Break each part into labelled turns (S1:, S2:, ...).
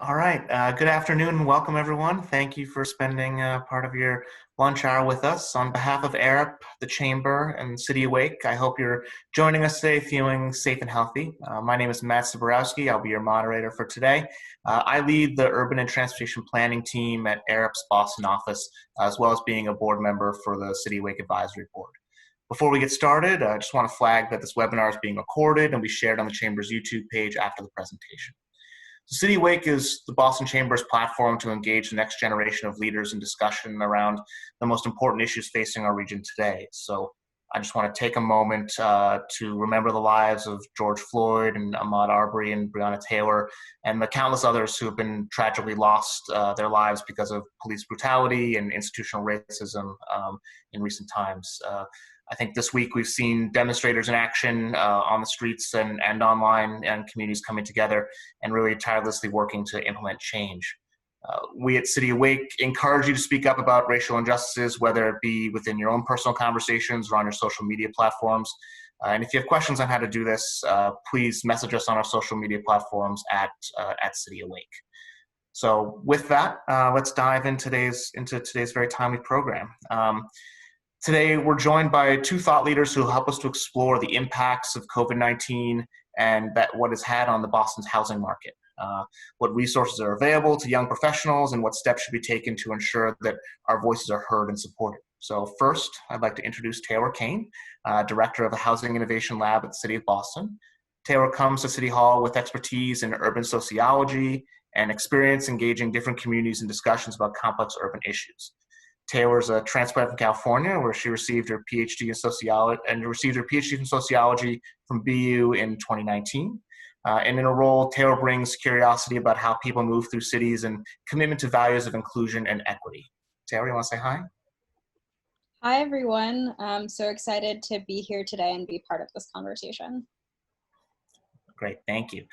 S1: All right. Good afternoon and welcome, everyone. Thank you for spending part of your lunch hour with us. On behalf of ARIP, the Chamber, and City Awake, I hope you're joining us today feeling safe and healthy. My name is Matt Saborowski. I'll be your moderator for today. I lead the Urban and Transportation Planning team at ARIP's Boston office, as well as being a board member for the City Awake Advisory Board. Before we get started, I just want to flag that this webinar is being recorded and be shared on the Chamber's YouTube page after the presentation. So City Wake is the Boston Chamber's platform to engage the next generation of leaders in discussion around the most important issues facing our region today. So I just want to take a moment to remember the lives of George Floyd and Ahmaud Arbery and Breonna Taylor and the countless others who have been tragically lost their lives because of police brutality and institutional racism in recent times. I think this week we've seen demonstrators in action on the streets and online, and communities coming together and really tirelessly working to implement change. We at City Awake encourage you to speak up about racial injustices, whether it be within your own personal conversations or on your social media platforms. And if you have questions on how to do this, please message us on our social media platforms at City Awake. So with that, let's dive into today's very timely program. Today, we're joined by two thought leaders who will help us to explore the impacts of COVID-19 and what it's had on the Boston's housing market, what resources are available to young professionals, and what steps should be taken to ensure that our voices are heard and supported. So first, I'd like to introduce Taylor Cain, Director of the Housing Innovation Lab at the City of Boston. Taylor comes to City Hall with expertise in urban sociology and experience engaging different communities in discussions about complex urban issues. Taylor's a transplant from California, where she received her PhD in sociology from BU in 2019. And in a role, Taylor brings curiosity about how people move through cities and commitment to values of inclusion and equity. Taylor, you want to say hi?
S2: Hi, everyone. I'm so excited to be here today and be part of this conversation.
S1: Great, thank you.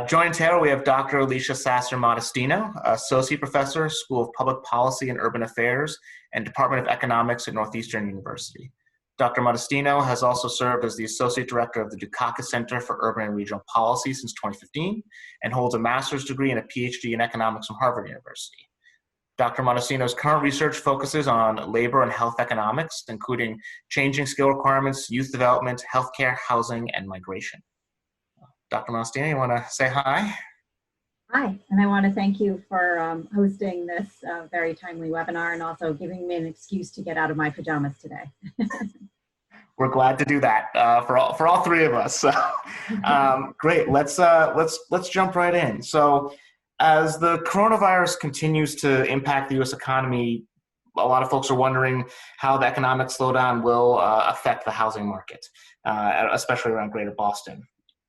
S1: Joining Taylor, we have Dr. Alicia Modestino, Associate Professor, School of Public Policy and Urban Affairs, and Department of Economics at Northeastern University. Dr. Modestino has also served as the Associate Director of the Dukakis Center for Urban and Regional Policy since 2015, and holds a master's degree and a PhD in economics from Harvard University. Dr. Modestino's current research focuses on labor and health economics, including changing skill requirements, youth development, healthcare, housing, and migration. Dr. Modestino, you want to say hi?
S3: Hi, and I want to thank you for hosting this very timely webinar and also giving me an excuse to get out of my pajamas today.
S1: We're glad to do that for all three of us. So, great. Let's jump right in. So, as the coronavirus continues to impact the U.S. economy, a lot of folks are wondering how the economic slowdown will affect the housing market, especially around Greater Boston.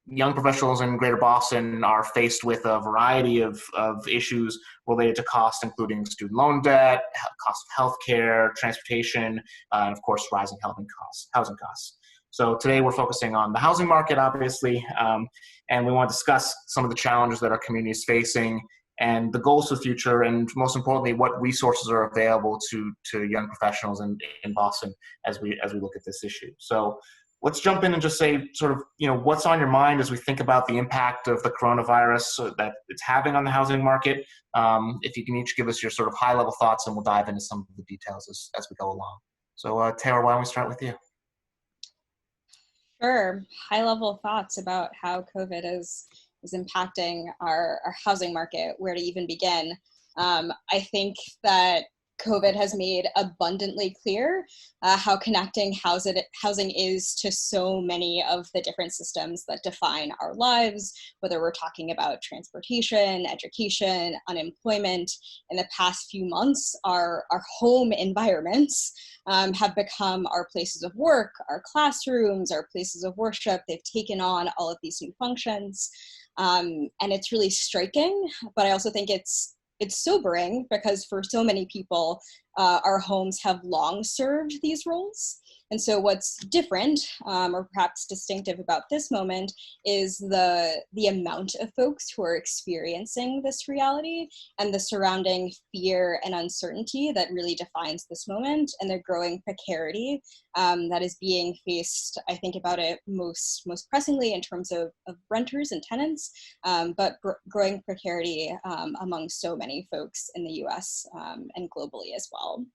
S1: Young professionals in Greater Boston are faced with a variety of issues related to cost, including student loan debt, cost of healthcare, transportation, and of course, rising housing costs. So today we're focusing on the housing market, obviously, and we want to discuss some of the challenges that our community is facing and the goals for the future, and most importantly, what resources are available to young professionals in Boston as we look at this issue. So let's jump in and just say sort of, what's on your mind as we think about the impact of the coronavirus that it's having on the housing market. If you can each give us your sort of high-level thoughts, and we'll dive into some of the details as we go along. So Taylor, why don't we start with you?
S2: Sure. High-level thoughts about how COVID is impacting our housing market, where to even begin. I think that COVID has made abundantly clear how connecting housing is to so many of the different systems that define our lives, whether we're talking about transportation, education, unemployment. In the past few months, our home environments have become our places of work, our classrooms, our places of worship. They've taken on all of these new functions. And it's really striking, but I also think it's sobering, because for so many people, our homes have long served these roles. And so what's different, or perhaps distinctive about this moment, is the amount of folks who are experiencing this reality and the surrounding fear and uncertainty that really defines this moment, and the growing precarity that is being faced, I think about it most pressingly in terms of renters and tenants, but growing precarity among so many folks in the US and globally as well.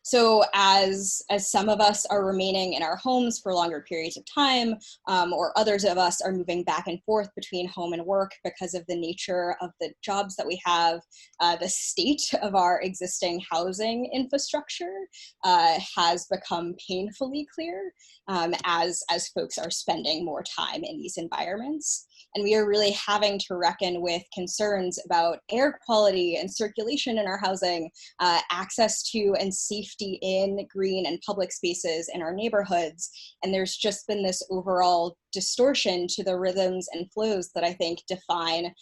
S2: So as some of us are remaining in our homes for longer periods of time, or others of us are moving back and forth between home and work because of the nature of the jobs that we have, the state of our existing housing infrastructure has become painfully clear as folks are spending more time in these environments. And we are really having to reckon with concerns about air quality and circulation in our housing, access to and safety in green and public spaces in our neighborhoods. And there's just been this overall distortion to the rhythms and flows that I think define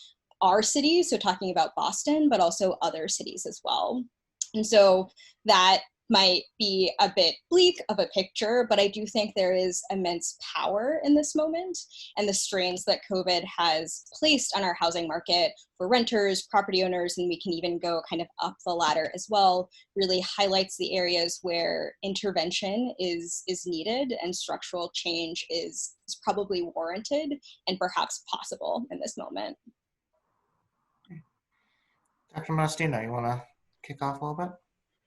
S2: our city, so talking about Boston, but also other cities as well. And so that might be a bit bleak of a picture, but I do think there is immense power in this moment, and the strains that COVID has placed on our housing market for renters, property owners, and we can even go kind of up the ladder as well, really highlights the areas where intervention is needed and structural change is probably warranted and perhaps possible in this moment.
S1: Dr. Modestino, you want to kick off a little bit?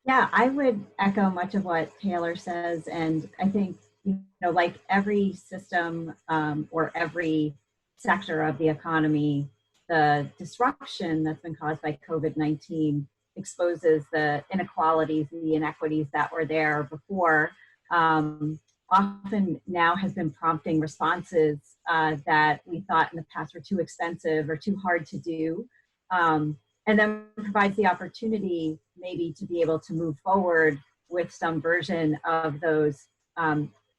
S3: Yeah, I would echo much of what Taylor says. And I think, like every system or every sector of the economy, the disruption that's been caused by COVID-19 exposes the inequalities and the inequities that were there before. Often now has been prompting responses that we thought in the past were too expensive or too hard to do. And then provides the opportunity maybe to be able to move forward with some version of those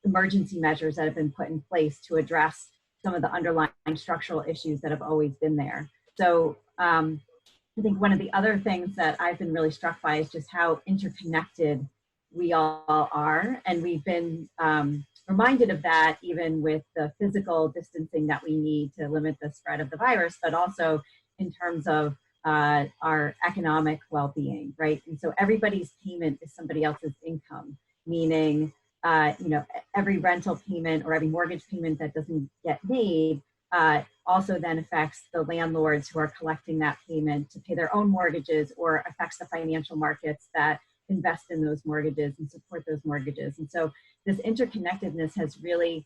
S3: emergency measures that have been put in place to address some of the underlying structural issues that have always been there. So I think one of the other things that I've been really struck by is just how interconnected we all are. And we've been reminded of that even with the physical distancing that we need to limit the spread of the virus, but also in terms of our economic well-being, right? And so everybody's payment is somebody else's income, meaning, every rental payment or every mortgage payment that doesn't get made also then affects the landlords who are collecting that payment to pay their own mortgages, or affects the financial markets that invest in those mortgages and support those mortgages. And so this interconnectedness has really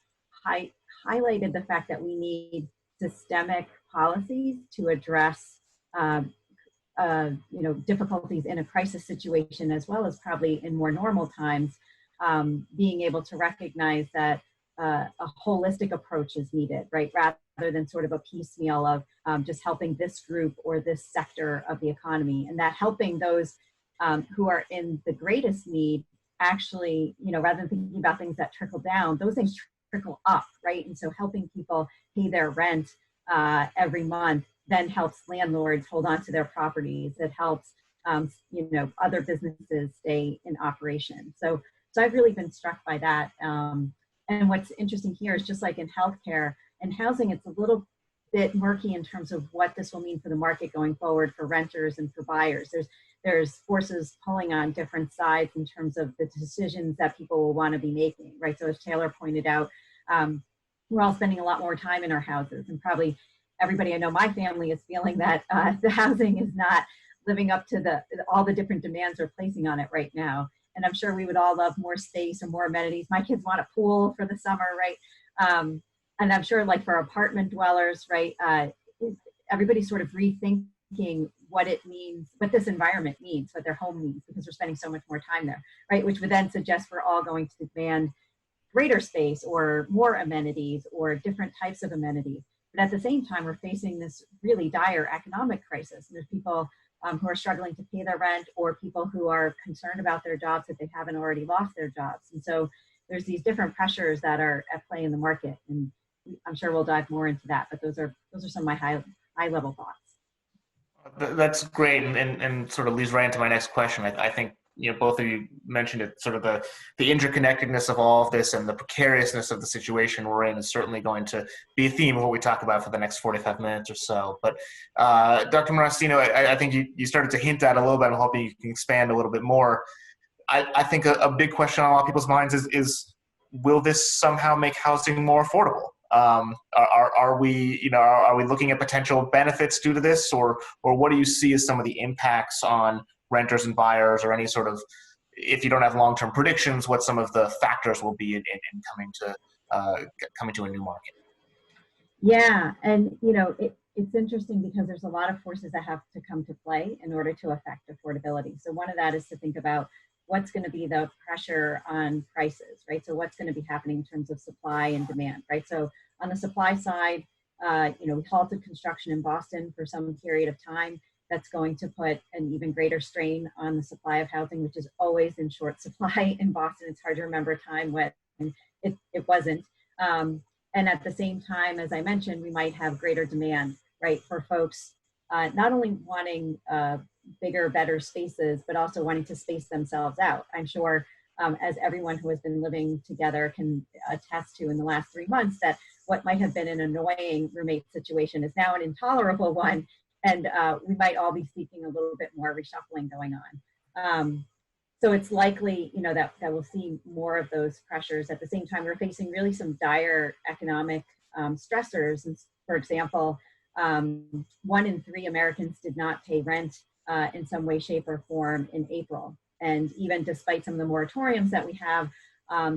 S3: highlighted the fact that we need systemic policies to address difficulties in a crisis situation, as well as probably in more normal times, being able to recognize that a holistic approach is needed, right? Rather than sort of a piecemeal of just helping this group or this sector of the economy, and that helping those who are in the greatest need actually, rather than thinking about things that trickle down, those things trickle up, right? And so helping people pay their rent every month then helps landlords hold on to their properties. It helps, other businesses stay in operation. So I've really been struck by that. And what's interesting here is, just like in healthcare and housing, it's a little bit murky in terms of what this will mean for the market going forward for renters and for buyers. There's forces pulling on different sides in terms of the decisions that people will want to be making, right? So as Taylor pointed out, we're all spending a lot more time in our houses, and probably everybody I know, my family, is feeling that the housing is not living up to all the different demands we're placing on it right now. And I'm sure we would all love more space and more amenities. My kids want a pool for the summer, right? And I'm sure, like, for apartment dwellers, right, everybody's sort of rethinking what it means, what this environment means, what their home means, because we're spending so much more time there, right? Which would then suggest we're all going to demand greater space or more amenities or different types of amenities. But at the same time, we're facing this really dire economic crisis. And there's people who are struggling to pay their rent, or people who are concerned about their jobs if they haven't already lost their jobs. And so there's these different pressures that are at play in the market. And I'm sure we'll dive more into that, but those are some of my high level thoughts.
S1: That's great, and sort of leads right into my next question. I think both of you mentioned it, sort of the interconnectedness of all of this and the precariousness of the situation we're in is certainly going to be a theme of what we talk about for the next 45 minutes or so. But Dr. Modestino, I think you started to hint at a little bit. I'm hoping you can expand a little bit more. I think a big question on a lot of people's minds is will this somehow make housing more affordable? Are we looking at potential benefits due to this, or what do you see as some of the impacts on renters and buyers, or any sort of, if you don't have long-term predictions, what some of the factors will be in coming to a new market?
S3: Yeah, and it's interesting because there's a lot of forces that have to come to play in order to affect affordability. So one of that is to think about what's going to be the pressure on prices, right? So what's going to be happening in terms of supply and demand, right? So on the supply side, we halted construction in Boston for some period of time. That's going to put an even greater strain on the supply of housing, which is always in short supply in Boston. It's hard to remember a time when it wasn't. And at the same time, as I mentioned, we might have greater demand, right, for folks not only wanting bigger, better spaces, but also wanting to space themselves out. I'm sure as everyone who has been living together can attest to in the last 3 months, that what might have been an annoying roommate situation is now an intolerable one. And we might all be seeking a little bit more reshuffling going on. So it's likely, that we'll see more of those pressures. At the same time, we're facing really some dire economic stressors. And for example, 1 in 3 Americans did not pay rent in some way, shape, or form in April. And even despite some of the moratoriums that we have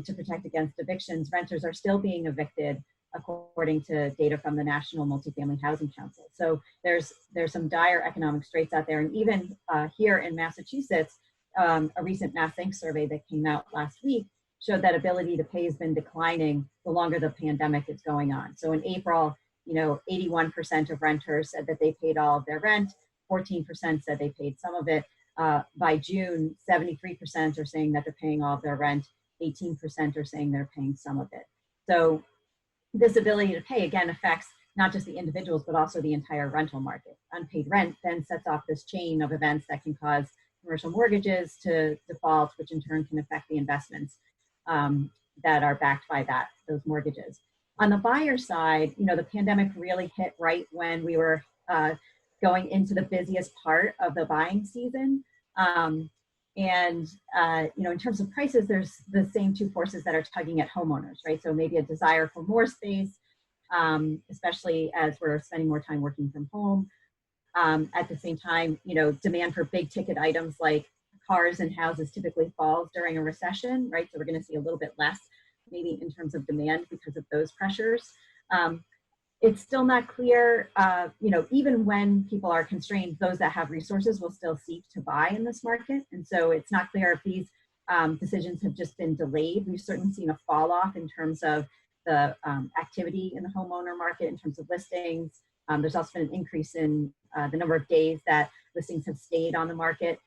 S3: to protect against evictions, renters are still being evicted, according to data from the National Multifamily Housing Council. So there's some dire economic straits out there. And even here in Massachusetts, a recent Mass Inc. survey that came out last week showed that ability to pay has been declining the longer the pandemic is going on. So in April, 81% of renters said that they paid all of their rent, 14% said they paid some of it. By June, 73% are saying that they're paying all of their rent, 18% are saying they're paying some of it. So this ability to pay, again, affects not just the individuals, but also the entire rental market. Unpaid rent then sets off this chain of events that can cause commercial mortgages to default, which in turn can affect the investments that are backed by those mortgages. On the buyer side, the pandemic really hit right when we were going into the busiest part of the buying season. In terms of prices, there's the same 2 forces that are tugging at homeowners, right? So maybe a desire for more space, especially as we're spending more time working from home. At the same time, demand for big ticket items like cars and houses typically falls during a recession, right? So we're going to see a little bit less maybe in terms of demand because of those pressures. It's still not clear, even when people are constrained, those that have resources will still seek to buy in this market. And so it's not clear if these decisions have just been delayed. We've certainly seen a fall off in terms of the activity in the homeowner market, in terms of listings. There's also been an increase in the number of days that listings have stayed on the market.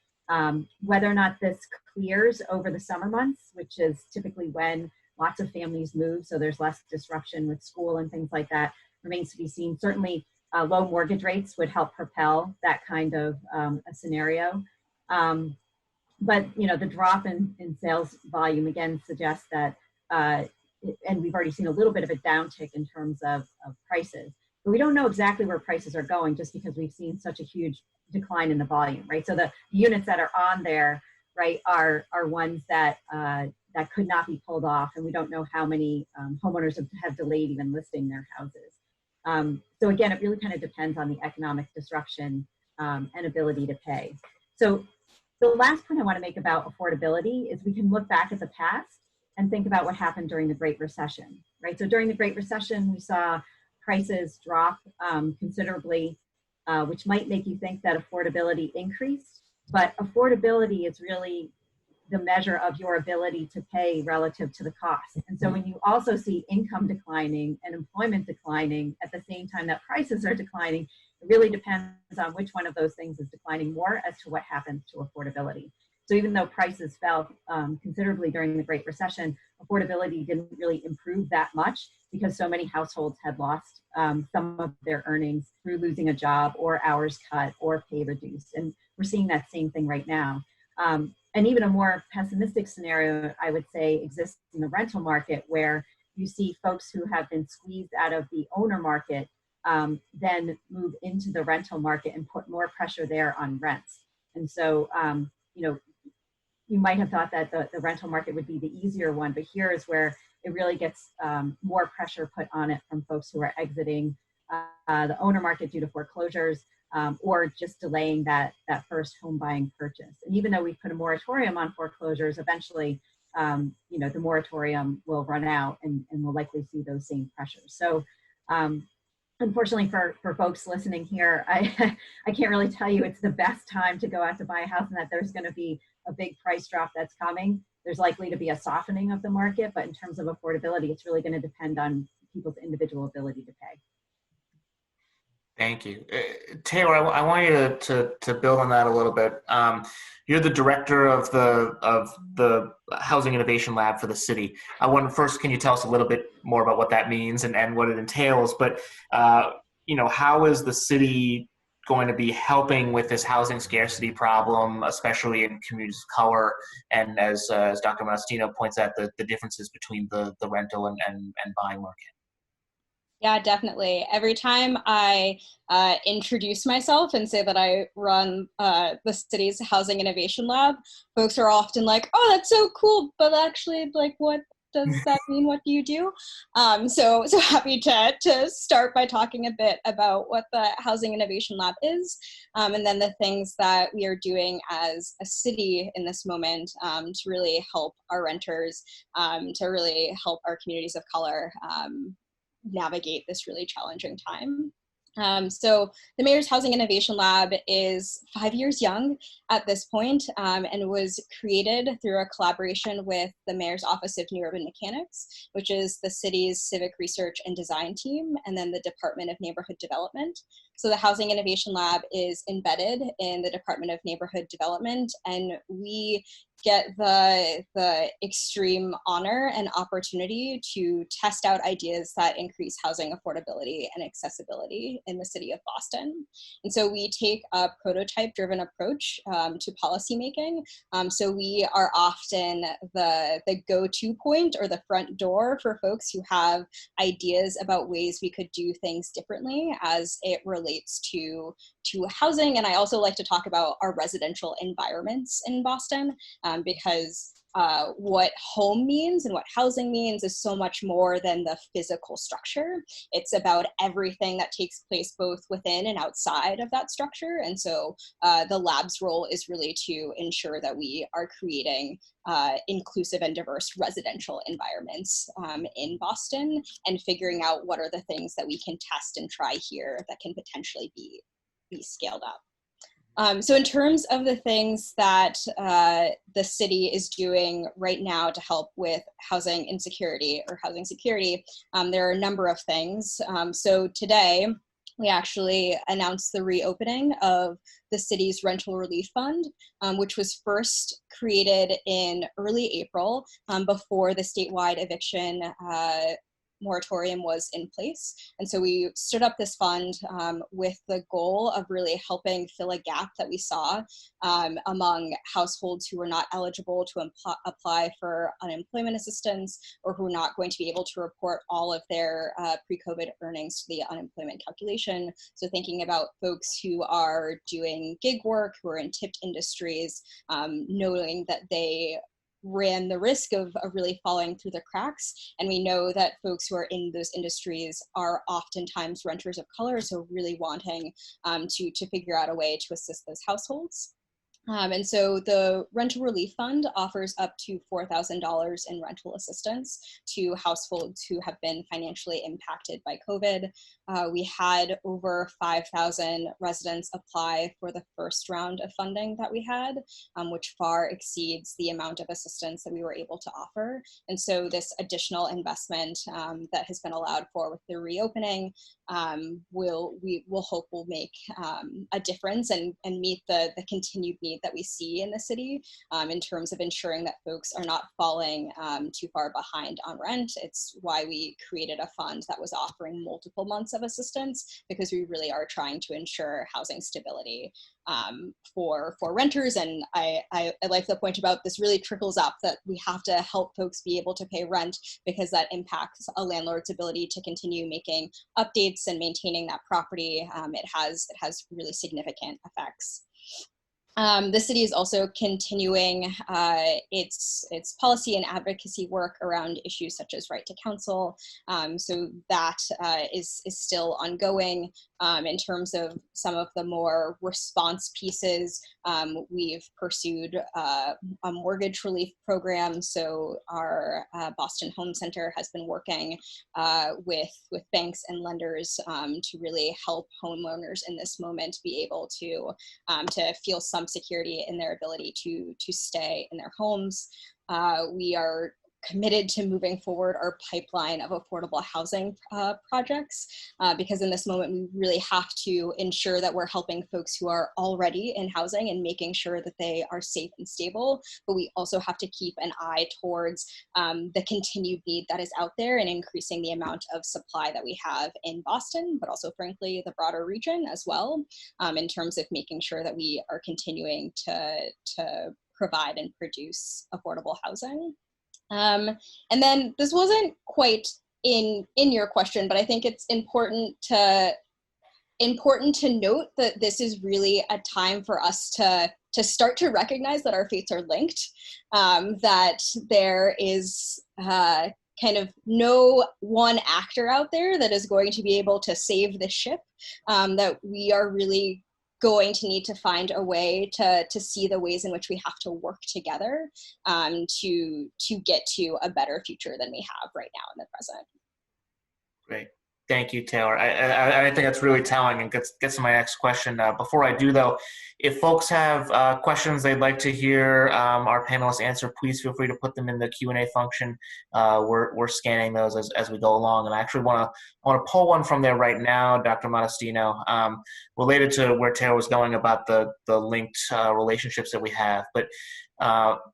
S3: Whether or not this clears over the summer months, which is typically when lots of families move, so there's less disruption with school and things like that, remains to be seen. Certainly, low mortgage rates would help propel that kind of a scenario. But the drop in sales volume again suggests that, and we've already seen a little bit of a downtick in terms of prices. But we don't know exactly where prices are going just because we've seen such a huge decline in the volume, right? So the units that are on there, right, are ones that that could not be pulled off, and we don't know how many homeowners have delayed even listing their houses. So again, it really kind of depends on the economic disruption and ability to pay. So the last point I want to make about affordability is we can look back at the past and think about what happened during the Great Recession, right? So during the Great Recession, we saw prices drop considerably, which might make you think that affordability increased, but affordability is really the measure of your ability to pay relative to the cost. And so when you also see income declining and employment declining at the same time that prices are declining, it really depends on which one of those things is declining more as to what happens to affordability. So even though prices fell considerably during the Great Recession, affordability didn't really improve that much because so many households had lost some of their earnings through losing a job or hours cut or pay reduced. And we're seeing that same thing right now. And even a more pessimistic scenario, I would say, exists in the rental market, where you see folks who have been squeezed out of the owner market then move into the rental market and put more pressure there on rents. And so, you know, you might have thought that the rental market would be the easier one, but here is where it really gets more pressure put on it from folks who are exiting the owner market due to foreclosures, or just delaying that first home buying purchase. And even though we put a moratorium on foreclosures, eventually, you know, the moratorium will run out, and we'll likely see those same pressures. So unfortunately for folks listening here, I can't really tell you it's the best time to go out to buy a house and that there's going to be a big price drop that's coming. There's likely to be a softening of the market, but in terms of affordability, it's really going to depend on people's individual ability to pay.
S1: Thank you. Taylor, I want you to build on that a little bit. You're the director of the Housing Innovation Lab for the city. I want first, can you tell us a little bit more about what that means and what it entails? But you know, how is the city going to be helping with this housing scarcity problem, especially in communities of color? And as Dr. Modestino points out, the differences between the rental and buying market.
S2: Yeah, definitely. Every time I introduce myself and say that I run the city's Housing Innovation Lab, folks are often like, "Oh, that's so cool," but actually, like, what does that mean? What do you do? So happy to start by talking a bit about what the Housing Innovation Lab is, and then the things that we are doing as a city in this moment to really help our renters, to really help our communities of color navigate this really challenging time. So the Mayor's Housing Innovation Lab is 5 years young at this point, and was created through a collaboration with the Mayor's Office of New Urban Mechanics, which is the city's civic research and design team, and then the Department of Neighborhood Development. So the Housing Innovation Lab is embedded in the Department of Neighborhood Development, and we get the extreme honor and opportunity to test out ideas that increase housing affordability and accessibility in the city of Boston. And so we take a prototype-driven approach to policymaking. So we are often the go-to point or the front door for folks who have ideas about ways we could do things differently as it relates to housing. And I also like to talk about our residential environments in Boston, because what home means and what housing means is so much more than the physical structure. It's about everything that takes place both within and outside of that structure. And so the lab's role is really to ensure that we are creating inclusive and diverse residential environments in Boston, and figuring out what are the things that we can test and try here that can potentially be scaled up. So in terms of the things that the city is doing right now to help with housing insecurity or housing security, there are a number of things. So today, we actually announced the reopening of the city's rental relief fund, which was first created in early April, before the statewide eviction moratorium was in place. And so we stood up this fund with the goal of really helping fill a gap that we saw among households who were not eligible to apply for unemployment assistance, or who are not going to be able to report all of their pre-COVID earnings to the unemployment calculation. So thinking about folks who are doing gig work, who are in tipped industries, knowing that they ran the risk of really falling through the cracks. And we know that folks who are in those industries are oftentimes renters of color, so really wanting to figure out a way to assist those households. And so the Rental Relief Fund offers up to $4,000 in rental assistance to households who have been financially impacted by COVID. We had over 5,000 residents apply for the first round of funding that we had, which far exceeds the amount of assistance that we were able to offer. And so this additional investment that has been allowed for with the reopening we will hope will make a difference and meet the continued need that we see in the city in terms of ensuring that folks are not falling too far behind on rent. It's why we created a fund that was offering multiple months amounts of assistance, because we really are trying to ensure housing stability for renters. And I like the point about this really trickles up, that we have to help folks be able to pay rent, because that impacts a landlord's ability to continue making updates and maintaining that property. It has really significant effects. The city is also continuing its policy and advocacy work around issues such as right to counsel. So that is still ongoing. In terms of some of the more response pieces, we've pursued a mortgage relief program. So our Boston Home Center has been working with banks and lenders to really help homeowners in this moment be able to feel some security in their ability to stay in their homes. We are committed to moving forward our pipeline of affordable housing projects, because in this moment we really have to ensure that we're helping folks who are already in housing and making sure that they are safe and stable, but we also have to keep an eye towards the continued need that is out there and increasing the amount of supply that we have in Boston, but also frankly the broader region as well, in terms of making sure that we are continuing to provide and produce affordable housing. And then this wasn't quite in your question, but I think it's important to note that this is really a time for us to start to recognize that our fates are linked, that there is kind of no one actor out there that is going to be able to save the ship, that we are really going to need to find a way to see the ways in which we have to work together to get to a better future than we have right now in the present.
S1: Great. Thank you, Taylor. I think that's really telling, and gets to my next question. Before I do, though, if folks have questions they'd like to hear our panelists answer, please feel free to put them in the Q&A function. We're scanning those as we go along, and I actually want to pull one from there right now, Dr. Modestino, related to where Taylor was going about the linked relationships that we have. But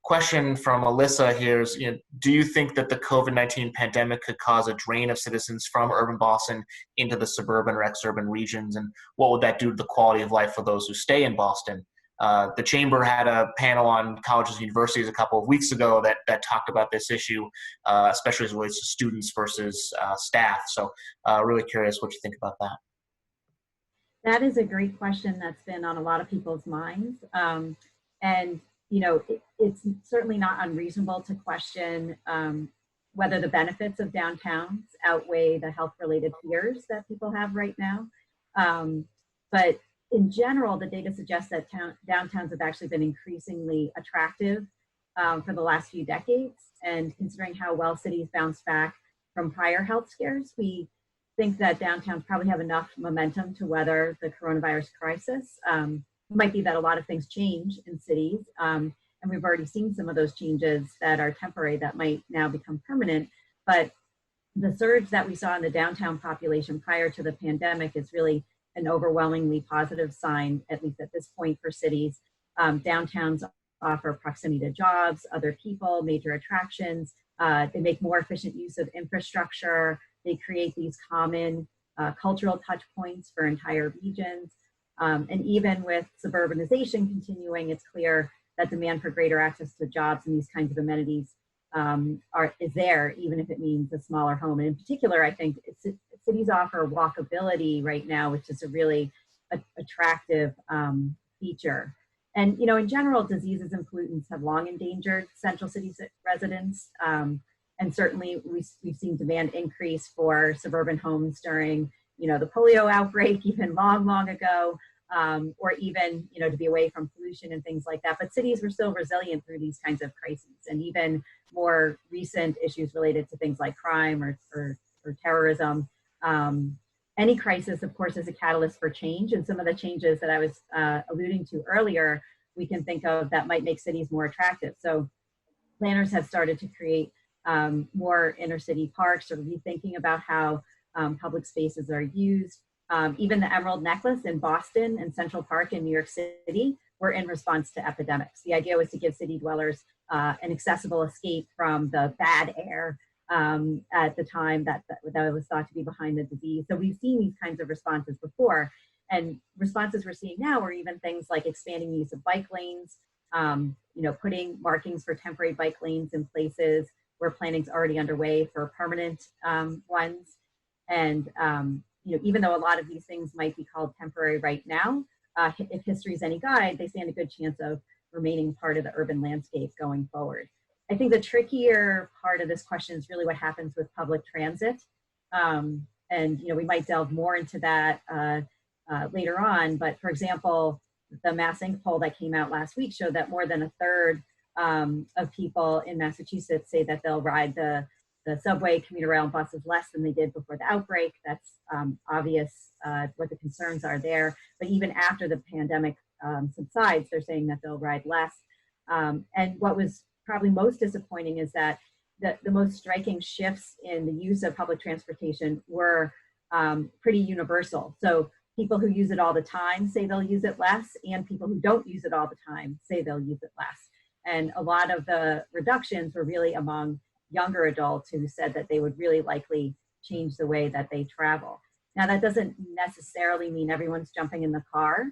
S1: question from Alyssa here is, do you think that the COVID-19 pandemic could cause a drain of citizens from urban Boston into the suburban or exurban regions? And what would that do to the quality of life for those who stay in Boston? The Chamber had a panel on colleges and universities a couple of weeks ago that talked about this issue, especially as it relates to students versus staff. So really curious what you think about that.
S3: That is a great question that's been on a lot of people's minds. And it's certainly not unreasonable to question whether the benefits of downtowns outweigh the health-related fears that people have right now. But in general, the data suggests that downtowns have actually been increasingly attractive for the last few decades. And considering how well cities bounced back from prior health scares, we think that downtowns probably have enough momentum to weather the coronavirus crisis. It might be that a lot of things change in cities, and we've already seen some of those changes that are temporary that might now become permanent. But the surge that we saw in the downtown population prior to the pandemic is really an overwhelmingly positive sign, at least at this point, for cities. Downtowns offer proximity to jobs, other people, major attractions. They make more efficient use of infrastructure. They create these common cultural touch points for entire regions. And even with suburbanization continuing, it's clear that demand for greater access to jobs and these kinds of amenities is there, even if it means a smaller home. And in particular, I think cities offer walkability right now, which is a really attractive feature. And in general, diseases and pollutants have long endangered central city residents. And certainly we've seen demand increase for suburban homes during the polio outbreak, even long ago, or even, to be away from pollution and things like that. But cities were still resilient through these kinds of crises, and even more recent issues related to things like crime or terrorism. Any crisis, of course, is a catalyst for change, and some of the changes that I was alluding to earlier, we can think of that might make cities more attractive. So planners have started to create more inner city parks, or rethinking about how public spaces are used. Even the Emerald Necklace in Boston and Central Park in New York City were in response to epidemics. The idea was to give city dwellers an accessible escape from the bad air at the time that was thought to be behind the disease. So we've seen these kinds of responses before, and responses we're seeing now are even things like expanding use of bike lanes, putting markings for temporary bike lanes in places where planning's already underway for permanent ones. And even though a lot of these things might be called temporary right now, if history is any guide, they stand a good chance of remaining part of the urban landscape going forward. I think the trickier part of this question is really what happens with public transit. And we might delve more into that later on. But for example, the Mass Inc. poll that came out last week showed that more than a third of people in Massachusetts say that they'll ride the subway, commuter rail, and buses less than they did before the outbreak. That's obvious what the concerns are there. But even after the pandemic subsides, they're saying that they'll ride less. And what was probably most disappointing is that the most striking shifts in the use of public transportation were pretty universal. So people who use it all the time say they'll use it less, and people who don't use it all the time say they'll use it less. And a lot of the reductions were really among younger adults who said that they would really likely change the way that they travel. Now, that doesn't necessarily mean everyone's jumping in the car.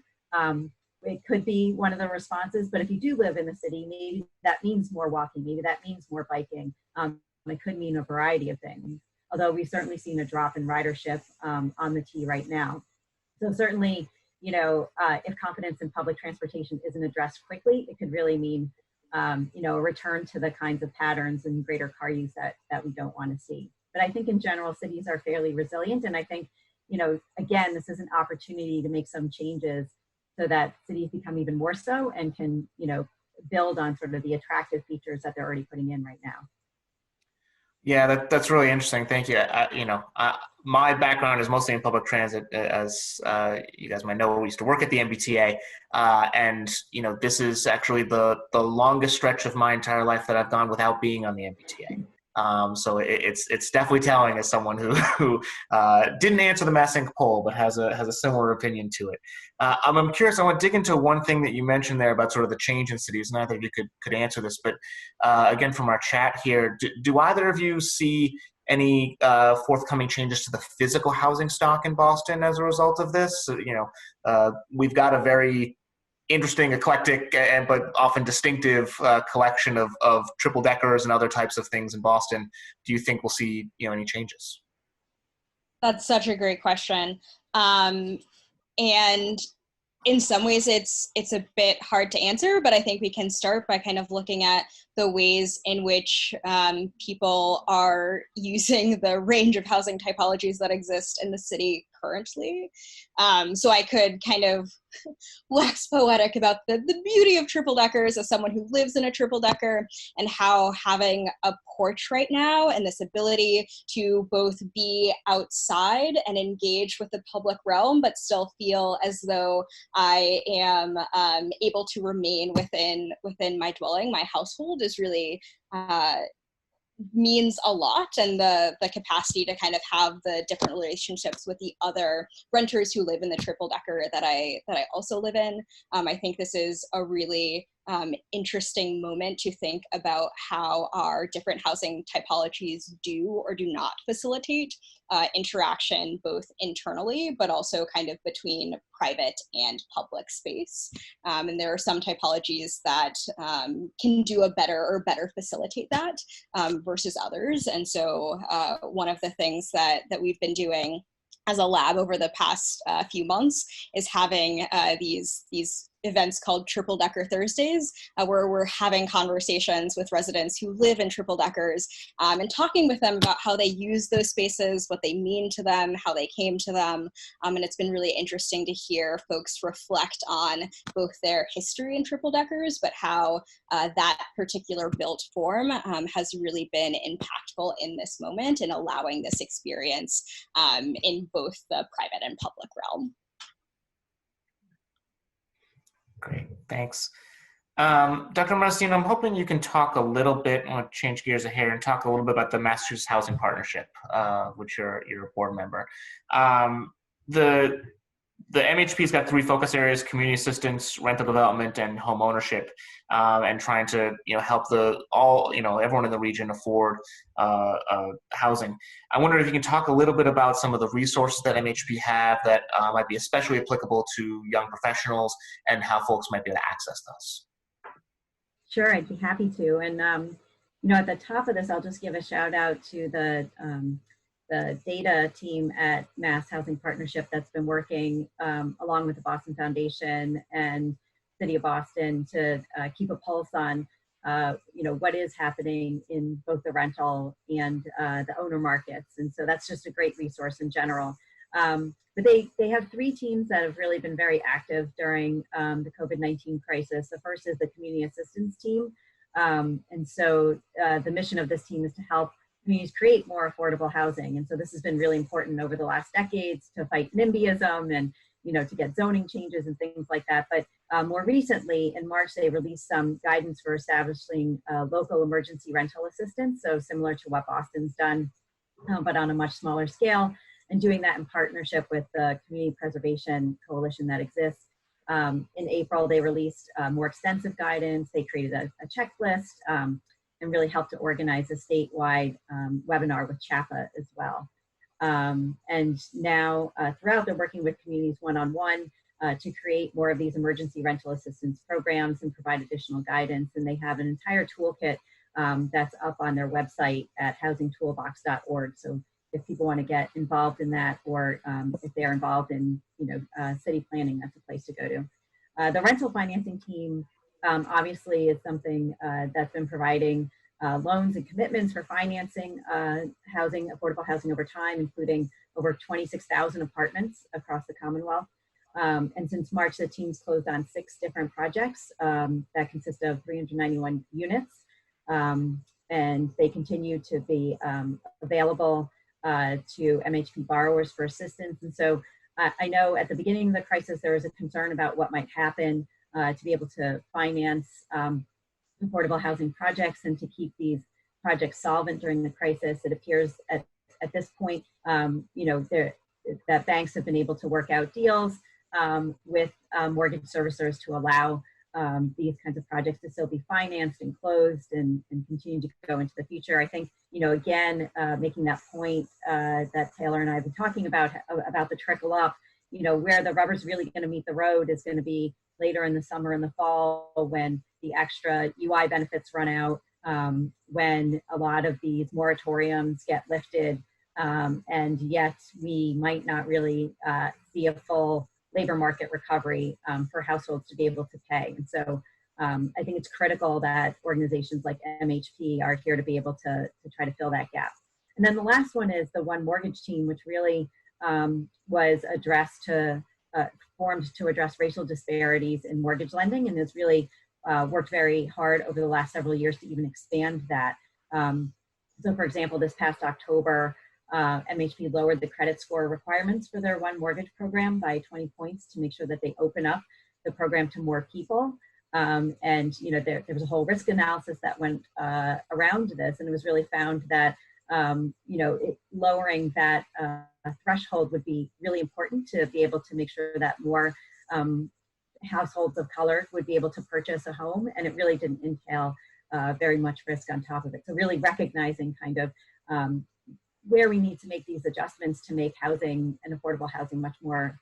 S3: It could be one of the responses, but if you do live in the city, maybe that means more walking, maybe that means more biking. It could mean a variety of things, although we've certainly seen a drop in ridership on the T right now. So certainly, if confidence in public transportation isn't addressed quickly, it could really mean a return to the kinds of patterns and greater car use that we don't want to see. But I think in general, cities are fairly resilient. And I think, again, this is an opportunity to make some changes so that cities become even more so and can, build on sort of the attractive features that they're already putting in right now.
S1: Yeah, that's really interesting. Thank you. My background is mostly in public transit, as you guys might know. We used to work at the MBTA, and this is actually the longest stretch of my entire life that I've gone without being on the MBTA. So it's definitely telling as someone who didn't answer the Mass Inc. poll, but has a similar opinion to it. I'm curious. I want to dig into one thing that you mentioned there about sort of the change in cities. Neither of you could answer this, but again, from our chat here, do either of you see any forthcoming changes to the physical housing stock in Boston as a result of this? We've got a very interesting, eclectic, but often distinctive collection of triple deckers and other types of things in Boston. Do you think we'll see any changes?
S2: That's such a great question. And in some ways it's a bit hard to answer, but I think we can start by kind of looking at the ways in which people are using the range of housing typologies that exist in the city currently. So I could kind of wax poetic about the beauty of triple deckers as someone who lives in a triple decker, and how having a porch right now and this ability to both be outside and engage with the public realm, but still feel as though I am able to remain within my dwelling, my household, is really means a lot, and the capacity to kind of have the different relationships with the other renters who live in the triple decker that I also live in. I think this is a really interesting moment to think about how our different housing typologies do or do not facilitate interaction, both internally, but also kind of between private and public space. And there are some typologies that can do a better facilitate that versus others. And so one of the things that we've been doing as a lab over the past few months is having these events called Triple Decker Thursdays, where we're having conversations with residents who live in triple deckers and talking with them about how they use those spaces, what they mean to them, how they came to them. And it's been really interesting to hear folks reflect on both their history in triple deckers, but how that particular built form has really been impactful in this moment and allowing this experience in both the private and public realm.
S1: Great, thanks. Dr. Modestino, I'm hoping you can talk a little bit, I want to change gears here and talk a little bit about the Massachusetts Housing Partnership, which you're a board member. the MHP's got three focus areas: community assistance, rental development, and home ownership, and trying to help everyone in the region afford housing. I wonder if you can talk a little bit about some of the resources that MHP have that might be especially applicable to young professionals, and how folks might be able to access those.
S3: Sure, I'd be happy to. And at the top of this, I'll just give a shout out to the data team at Mass Housing Partnership that's been working along with the Boston Foundation and City of Boston to keep a pulse on what is happening in both the rental and the owner markets. And so that's just a great resource in general. But they have three teams that have really been very active during the COVID-19 crisis. The first is the community assistance team. And so the mission of this team is to help communities create more affordable housing. And so this has been really important over the last decades to fight NIMBYism and, to get zoning changes and things like that. But more recently, in March, they released some guidance for establishing local emergency rental assistance. So similar to what Boston's done, but on a much smaller scale, and doing that in partnership with the Community Preservation Coalition that exists. In April, they released more extensive guidance. They created a checklist and really helped to organize a statewide webinar with CHAPA as well. And now throughout, they're working with communities one-on-one to create more of these emergency rental assistance programs and provide additional guidance. And they have an entire toolkit that's up on their website at housingtoolbox.org. So if people want to get involved in that, or if they're involved in city planning, that's a place to go to. The rental financing team obviously is something that's been providing loans and commitments for financing housing, affordable housing over time, including over 26,000 apartments across the Commonwealth. And since March, the team's closed on 6 different projects that consist of 391 units. And they continue to be available to MHP borrowers for assistance. And so I know at the beginning of the crisis, there was a concern about what might happen to be able to finance affordable housing projects and to keep these projects solvent during the crisis. It appears at this point, that banks have been able to work out deals with mortgage servicers to allow these kinds of projects to still be financed and closed and continue to go into the future. I think, again, making that point that Taylor and I have been talking about the trickle up, where the rubber's really going to meet the road is going to be later in the summer and the fall, when the extra UI benefits run out, when a lot of these moratoriums get lifted, and yet we might not really see a full labor market recovery for households to be able to pay. And so I think it's critical that organizations like MHP are here to be able to try to fill that gap. And then the last one is the One Mortgage team, which really was formed to address racial disparities in mortgage lending, and has really worked very hard over the last several years to even expand that. So for example, this past October, MHP lowered the credit score requirements for their One Mortgage program by 20 points to make sure that they open up the program to more people. And there was a whole risk analysis that went around this, and it was really found that lowering that threshold would be really important to be able to make sure that more households of color would be able to purchase a home, and it really didn't entail very much risk on top of it. So really recognizing kind of where we need to make these adjustments to make housing and affordable housing much more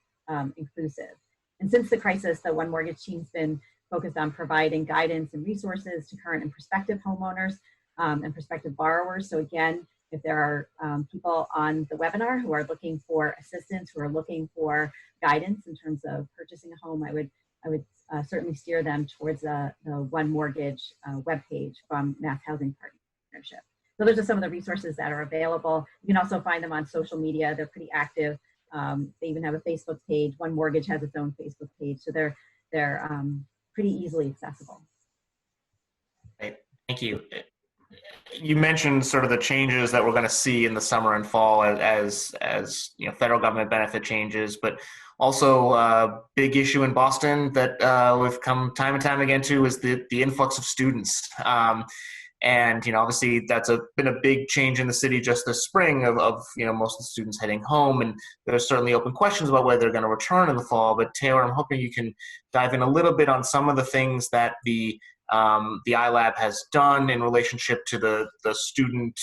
S3: inclusive. And since the crisis, the One Mortgage team's been focused on providing guidance and resources to current and prospective homeowners and prospective borrowers. So again, if there are people on the webinar who are looking for assistance, who are looking for guidance in terms of purchasing a home, I would certainly steer them towards the One Mortgage webpage from Mass Housing Partnership. So those are some of the resources that are available. You can also find them on social media. They're pretty active. They even have a Facebook page. One Mortgage has its own Facebook page. So they're pretty easily accessible.
S1: Great. Thank you. You mentioned sort of the changes that we're going to see in the summer and fall as federal government benefit changes, but also a big issue in Boston that we've come time and time again to is the influx of students. And, obviously that's been a big change in the city just this spring of most of the students heading home. And there's certainly open questions about whether they're going to return in the fall. But Taylor, I'm hoping you can dive in a little bit on some of the things that the iLab has done in relationship to the student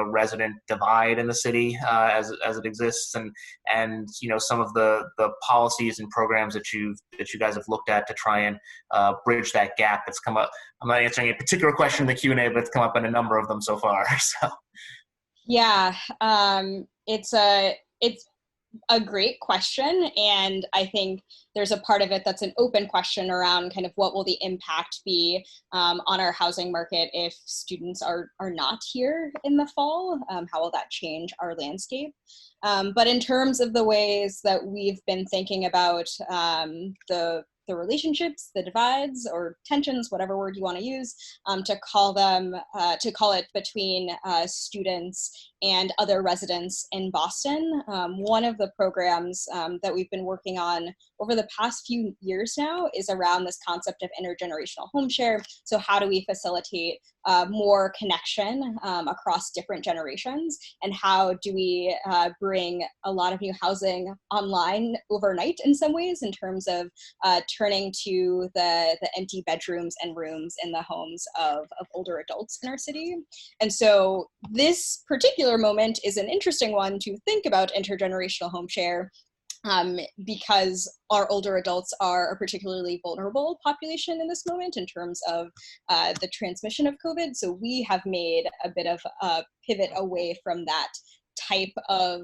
S1: resident divide in the city as it exists, and some of the policies and programs that you guys have looked at to try and bridge that gap that's come up. I'm not answering a particular question in the Q&A, but it's come up in a number of them so far. So
S2: yeah, it's a great question, and I think there's a part of it that's an open question around kind of what will the impact be on our housing market if students are not here in the fall. How will that change our landscape? But in terms of the ways that we've been thinking about the relationships, the divides or tensions, whatever word you want to use, to call it between students and other residents in Boston. One of the programs that we've been working on over the past few years now is around this concept of intergenerational home share. So how do we facilitate more connection across different generations, and how do we bring a lot of new housing online overnight in some ways, in terms of turning to the empty bedrooms and rooms in the homes of older adults in our city. And so this particular moment is an interesting one to think about intergenerational home share, because our older adults are a particularly vulnerable population in this moment in terms of the transmission of COVID. So we have made a bit of a pivot away from that type of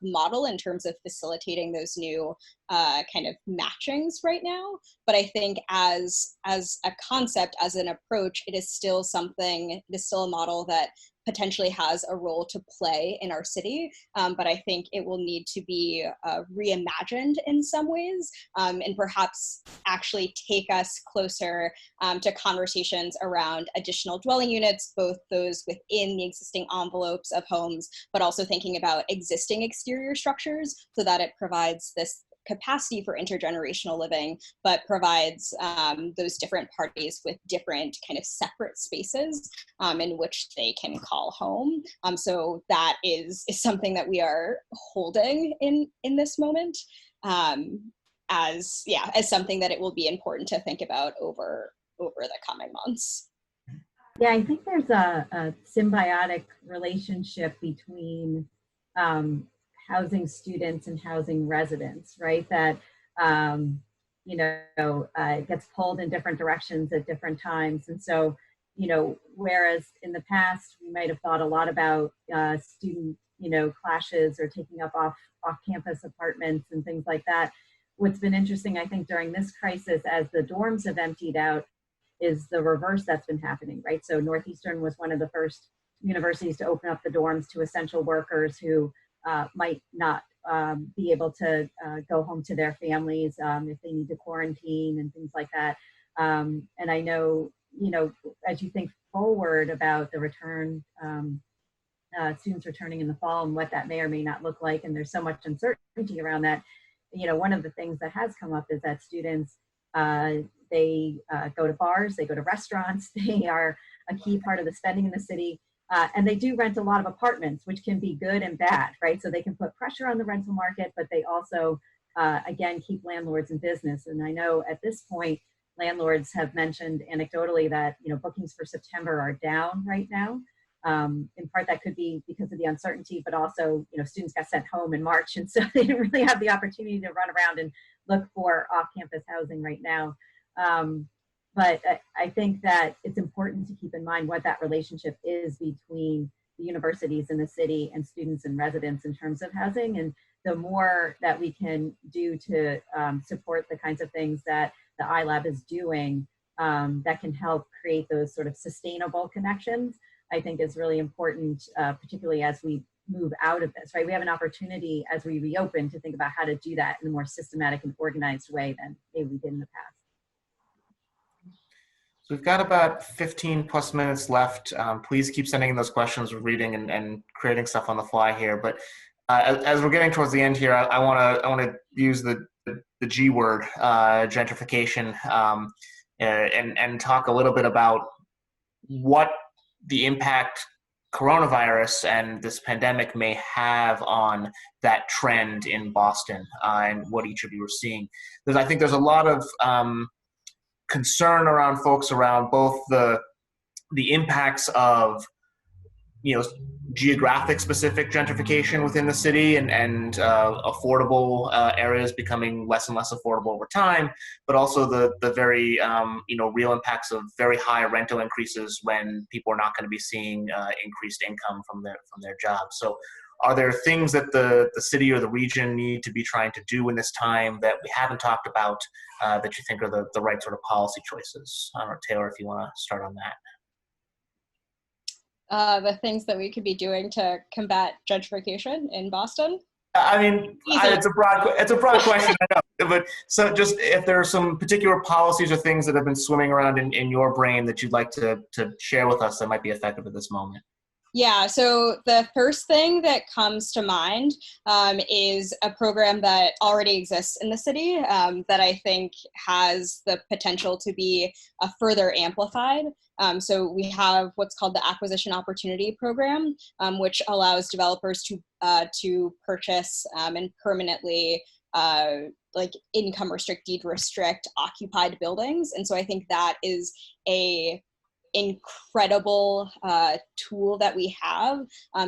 S2: model in terms of facilitating those new kind of matchings right now. But I think as a concept, as an approach, it is still a model that potentially has a role to play in our city, but I think it will need to be reimagined in some ways, and perhaps actually take us closer to conversations around additional dwelling units, both those within the existing envelopes of homes, but also thinking about existing exterior structures so that it provides this capacity for intergenerational living, but provides those different parties with different kind of separate spaces in which they can call home. So that is something that we are holding in this moment as something that it will be important to think about over the coming months.
S3: Yeah, I think there's a symbiotic relationship between housing students and housing residents, right? That, it gets pulled in different directions at different times. And so, whereas in the past, we might have thought a lot about student, clashes or taking up off-campus apartments and things like that. What's been interesting, I think, during this crisis, as the dorms have emptied out, is the reverse that's been happening, right? So Northeastern was one of the first universities to open up the dorms to essential workers who might not be able to go home to their families if they need to quarantine and things like that. And I know, as you think forward about the return, students returning in the fall and what that may or may not look like, and there's so much uncertainty around that, one of the things that has come up is that students, they go to bars, they go to restaurants, they are a key part of the spending in the city. And they do rent a lot of apartments, which can be good and bad, right? So they can put pressure on the rental market, but they also, again, keep landlords in business. And I know at this point, landlords have mentioned anecdotally that, bookings for September are down right now. In part, that could be because of the uncertainty, but also, students got sent home in March. And so they didn't really have the opportunity to run around and look for off-campus housing right now. But I think that it's important to keep in mind what that relationship is between the universities in the city and students and residents in terms of housing. And the more that we can do to support the kinds of things that the iLab is doing that can help create those sort of sustainable connections, I think is really important, particularly as we move out of this, right? We have an opportunity as we reopen to think about how to do that in a more systematic and organized way than maybe we did in the past.
S1: So we've got about 15 plus minutes left. Please keep sending in those questions. We're reading and creating stuff on the fly here. But as we're getting towards the end here, I want to use the G word, gentrification, and talk a little bit about what the impact coronavirus and this pandemic may have on that trend in Boston, and what each of you are seeing. I think there's a lot of concern around folks around both the impacts of geographic specific gentrification within the city and affordable areas becoming less and less affordable over time, but also the very real impacts of very high rental increases when people are not going to be seeing increased income from their jobs. So are there things that the city or the region need to be trying to do in this time that we haven't talked about that you think are the right sort of policy choices? I don't know, Taylor, if you want to start on that.
S2: The things that we could be doing to combat gentrification in Boston?
S1: I mean, it's a broad question, I know. But so just if there are some particular policies or things that have been swimming around in your brain that you'd like to share with us that might be effective at this moment.
S2: Yeah, so the first thing that comes to mind is a program that already exists in the city that I think has the potential to be further amplified. So we have what's called the Acquisition Opportunity Program, which allows developers to purchase and permanently like income restrict, deed restrict occupied buildings. And so I think that is a incredible tool that we have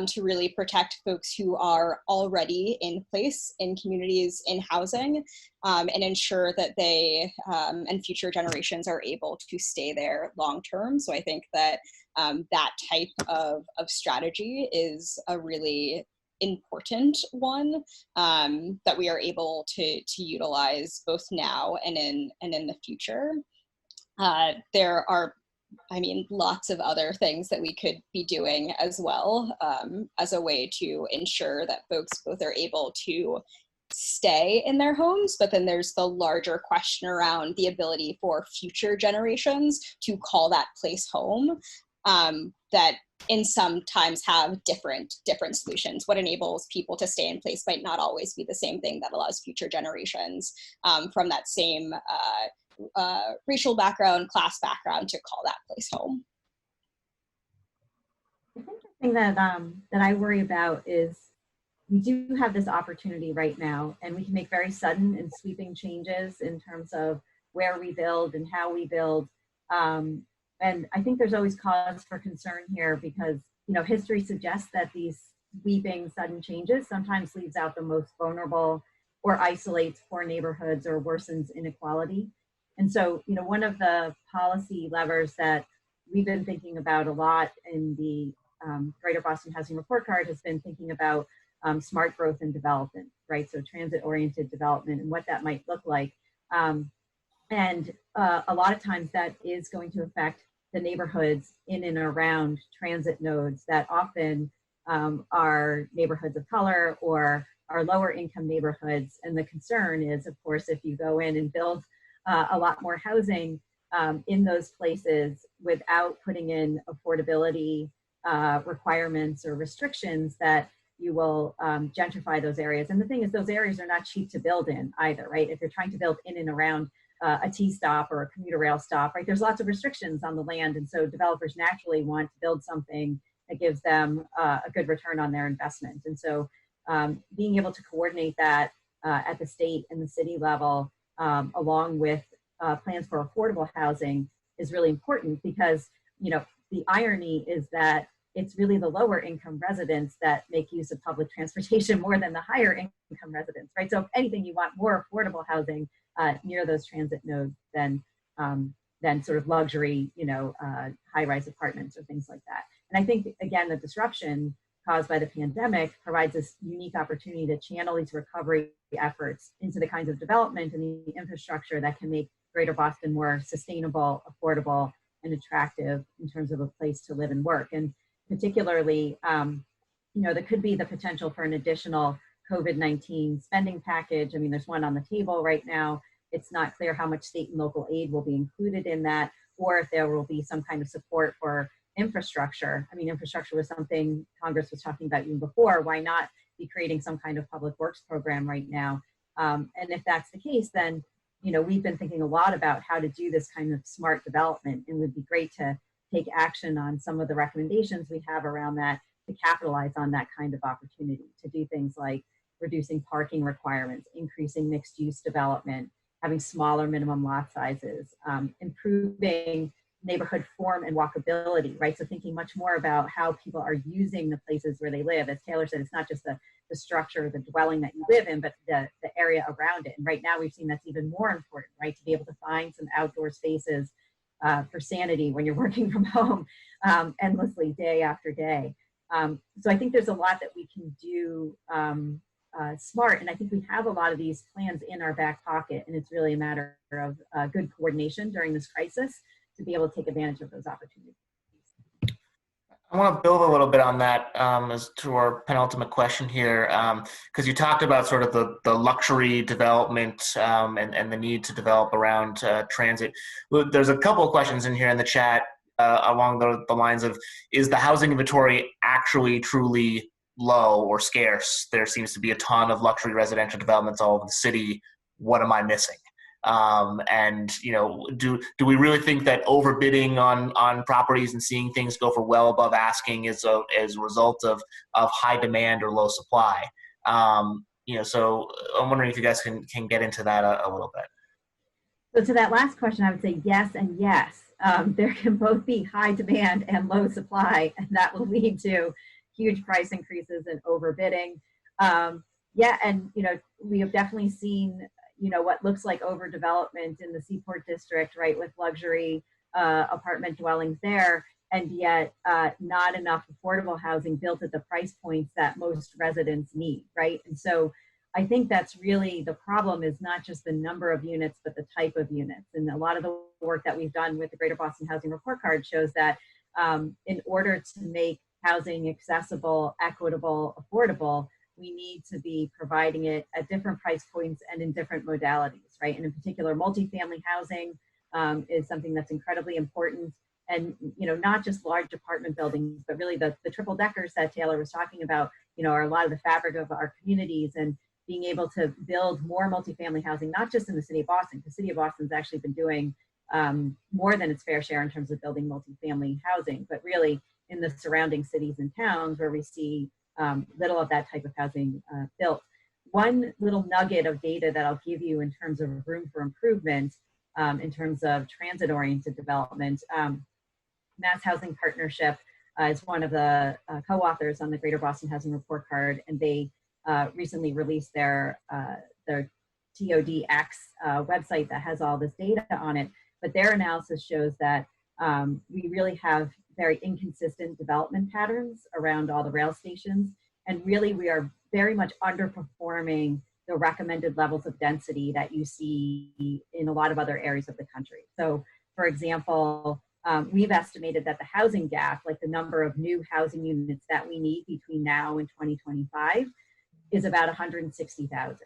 S2: to really protect folks who are already in place in communities in housing and ensure that they and future generations are able to stay there long term. So I think that that type of strategy is a really important one that we are able to utilize both now and in the future. There are lots of other things that we could be doing as well as a way to ensure that folks both are able to stay in their homes, but then there's the larger question around the ability for future generations to call that place home that in sometimes have different solutions. What enables people to stay in place might not always be the same thing that allows future generations from that same racial background, class background to call that place home.
S3: I think the thing that I worry about is we do have this opportunity right now, and we can make very sudden and sweeping changes in terms of where we build and how we build. And I think there's always cause for concern here because history suggests that these sweeping sudden changes sometimes leaves out the most vulnerable or isolates poor neighborhoods or worsens inequality. And so, one of the policy levers that we've been thinking about a lot in the Greater Boston Housing Report Card has been thinking about smart growth and development, right? So transit-oriented development and what that might look like. And a lot of times that is going to affect the neighborhoods in and around transit nodes that often are neighborhoods of color or are lower income neighborhoods. And the concern is, of course, if you go in and build a lot more housing in those places without putting in affordability requirements or restrictions, that you will gentrify those areas. And the thing is, those areas are not cheap to build in either, right? If you're trying to build in and around a T-stop or a commuter rail stop, right, there's lots of restrictions on the land. And so developers naturally want to build something that gives them a good return on their investment. And so being able to coordinate that at the state and the city level, along with plans for affordable housing, is really important because, the irony is that it's really the lower income residents that make use of public transportation more than the higher income residents, right? So if anything, you want more affordable housing near those transit nodes than sort of luxury, high-rise apartments or things like that. And I think, again, the disruption caused by the pandemic provides this unique opportunity to channel these recovery efforts into the kinds of development and the infrastructure that can make Greater Boston more sustainable, affordable, and attractive in terms of a place to live and work. And particularly, there could be the potential for an additional COVID-19 spending package. I mean, there's one on the table right now. It's not clear how much state and local aid will be included in that, or if there will be some kind of support for infrastructure. I mean, infrastructure was something Congress was talking about even before. Why not be creating some kind of public works program right now? And if that's the case, then we've been thinking a lot about how to do this kind of smart development, and it would be great to take action on some of the recommendations we have around that to capitalize on that kind of opportunity, to do things like reducing parking requirements, increasing mixed use development, having smaller minimum lot sizes, improving neighborhood form and walkability, right? So thinking much more about how people are using the places where they live. As Taylor said, it's not just the structure, the dwelling that you live in, but the area around it. And right now we've seen that's even more important, right? To be able to find some outdoor spaces for sanity when you're working from home endlessly day after day. So I think there's a lot that we can do smart. And I think we have a lot of these plans in our back pocket. And it's really a matter of good coordination during this crisis to be able to take advantage of those opportunities.
S1: I want to build a little bit on that as to our penultimate question here, because you talked about sort of the luxury development and the need to develop around transit. There's a couple of questions in here in the chat along the lines of, is the housing inventory actually truly low or scarce? There seems to be a ton of luxury residential developments all over the city. What am I missing? And do we really think that overbidding on properties and seeing things go for well above asking is a result of high demand or low supply? So I'm wondering if you guys can get into that a little bit.
S3: So to that last question, I would say yes and yes. There can both be high demand and low supply, and that will lead to huge price increases and overbidding. And we have definitely seen what looks like overdevelopment in the Seaport District, right, with luxury apartment dwellings there, and yet not enough affordable housing built at the price points that most residents need, right? And so I think that's really the problem, is not just the number of units, but the type of units. And a lot of the work that we've done with the Greater Boston Housing Report Card shows that in order to make housing accessible, equitable, affordable, we need to be providing it at different price points and in different modalities, right? And in particular, multifamily housing is something that's incredibly important. And, not just large apartment buildings, but really the triple deckers that Taylor was talking about, are a lot of the fabric of our communities, and being able to build more multifamily housing, not just in the city of Boston. The city of Boston's actually been doing more than its fair share in terms of building multifamily housing, but really in the surrounding cities and towns where we see little of that type of housing built. One little nugget of data that I'll give you in terms of room for improvement, in terms of transit-oriented development, Mass Housing Partnership is one of the co-authors on the Greater Boston Housing Report Card, and they recently released their TODX website that has all this data on it. But their analysis shows that we really have very inconsistent development patterns around all the rail stations. And really, we are very much underperforming the recommended levels of density that you see in a lot of other areas of the country. So, for example, we've estimated that the housing gap, like the number of new housing units that we need between now and 2025, is about 160,000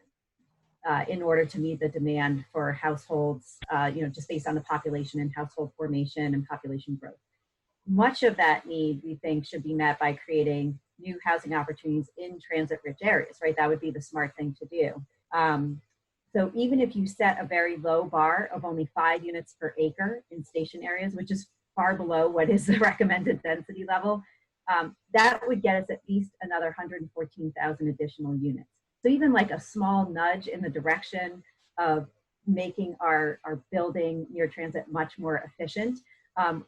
S3: in order to meet the demand for households, just based on the population and household formation and population growth. Much of that need, we think, should be met by creating new housing opportunities in transit-rich areas, right? That would be the smart thing to do. So even if you set a very low bar of only 5 units per acre in station areas, which is far below what is the recommended density level, that would get us at least another 114,000 additional units. So even like a small nudge in the direction of making our building near transit much more efficient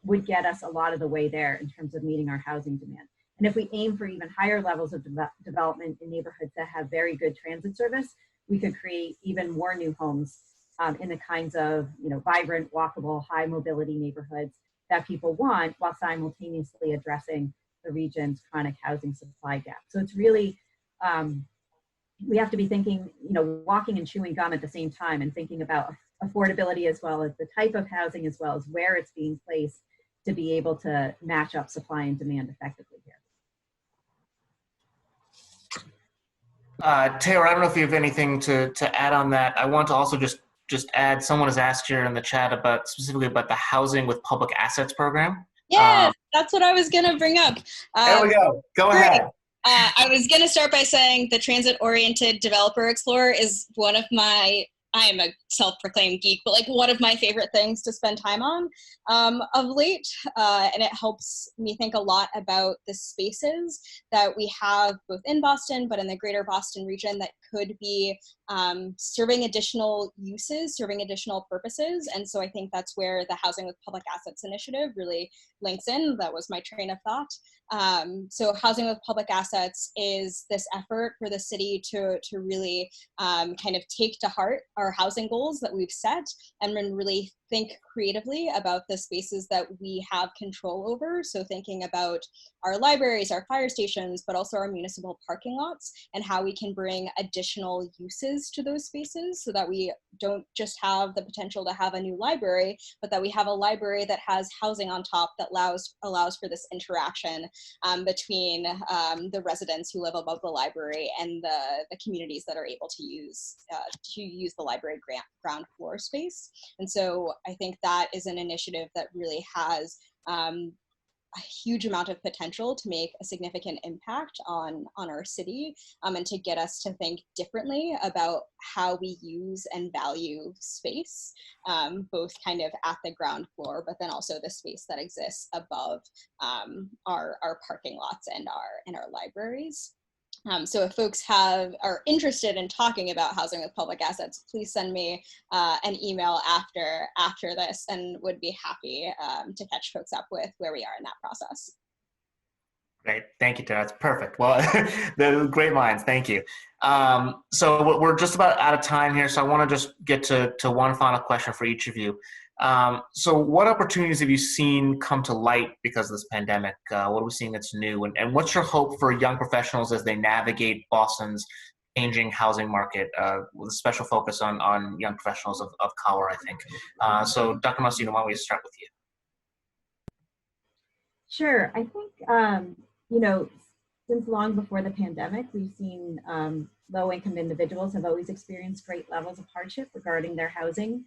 S3: would get us a lot of the way there in terms of meeting our housing demand. And if we aim for even higher levels of development in neighborhoods that have very good transit service, we could create even more new homes in the kinds of vibrant, walkable, high mobility neighborhoods that people want, while simultaneously addressing the region's chronic housing supply gap. So it's really, we have to be thinking, walking and chewing gum at the same time, and thinking about affordability as well as the type of housing, as well as where it's being placed, to be able to match up supply and demand effectively here.
S1: Taylor, I don't know if you have anything to add on that. I want to also just add, someone has asked here in the chat specifically about the Housing with Public Assets program.
S2: Yes, that's what I was going to bring up.
S1: There we go. Go ahead.
S2: I was going to start by saying the Transit-Oriented Developer Explorer is one of my I am a self-proclaimed geek, but like one of my favorite things to spend time on of late. And it helps me think a lot about the spaces that we have both in Boston, but in the greater Boston region that could be serving additional uses, serving additional purposes. And so I think that's where the Housing with Public Assets initiative really links in. That was my train of thought. So Housing with Public Assets is this effort for the city to really kind of take to heart our housing goals that we've set and then really think creatively about the spaces that we have control over. So thinking about our libraries, our fire stations, but also our municipal parking lots and how we can bring additional uses to those spaces so that we don't just have the potential to have a new library, but that we have a library that has housing on top that allows for this interaction between the residents who live above the library and the communities that are able to use the library ground floor space. And so I think that is an initiative that really has a huge amount of potential to make a significant impact on our city and to get us to think differently about how we use and value space, both kind of at the ground floor, but then also the space that exists above our parking lots and our libraries. So if folks are interested in talking about housing with public assets, please send me an email after this, and would be happy to catch folks up with where we are in that process.
S1: Great, thank you, Tara. That's perfect. Well, the great minds. Thank you. So we're just about out of time here, so I want to just get to one final question for each of you. So what opportunities have you seen come to light because of this pandemic? What are we seeing that's new? And what's your hope for young professionals as they navigate Boston's changing housing market with a special focus on young professionals of color, I think. So Dr. Modestino, why don't we start with you?
S3: Sure. I think, since long before the pandemic, we've seen low-income individuals have always experienced great levels of hardship regarding their housing.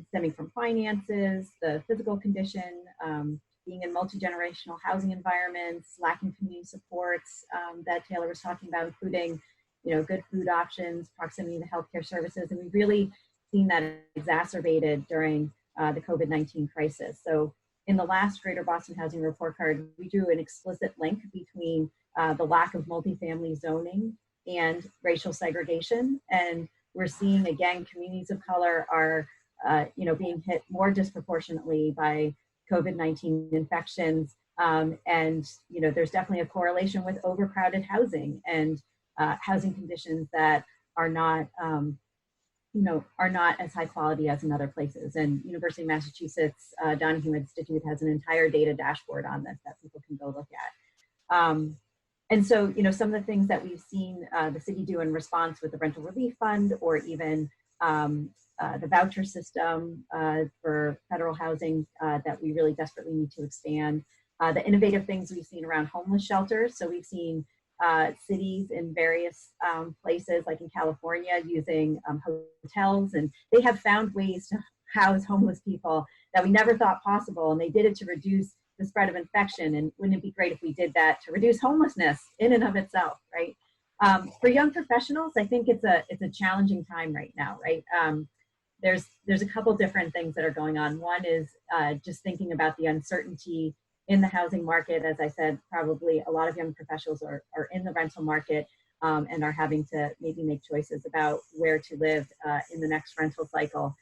S3: Stemming from finances, the physical condition, being in multi-generational housing environments, lacking community supports that Taylor was talking about, including, good food options, proximity to healthcare services, and we've really seen that exacerbated during the COVID-19 crisis. So in the last Greater Boston Housing Report Card, we drew an explicit link between the lack of multifamily zoning and racial segregation, and we're seeing, again, communities of color are being hit more disproportionately by COVID-19 infections. There's definitely a correlation with overcrowded housing and housing conditions that are not as high quality as in other places. And University of Massachusetts Donahue Institute has an entire data dashboard on this that people can go look at. And so, some of the things that we've seen the city do in response with the Rental Relief Fund, or even the voucher system for federal housing that we really desperately need to expand. The innovative things we've seen around homeless shelters. So we've seen cities in various places, like in California, using hotels, and they have found ways to house homeless people that we never thought possible, and they did it to reduce the spread of infection. And wouldn't it be great if we did that to reduce homelessness in and of itself, right? For young professionals, I think it's a challenging time right now, right? There's a couple different things that are going on. One is just thinking about the uncertainty in the housing market. As I said, probably a lot of young professionals are in the rental market and are having to maybe make choices about where to live in the next rental cycle.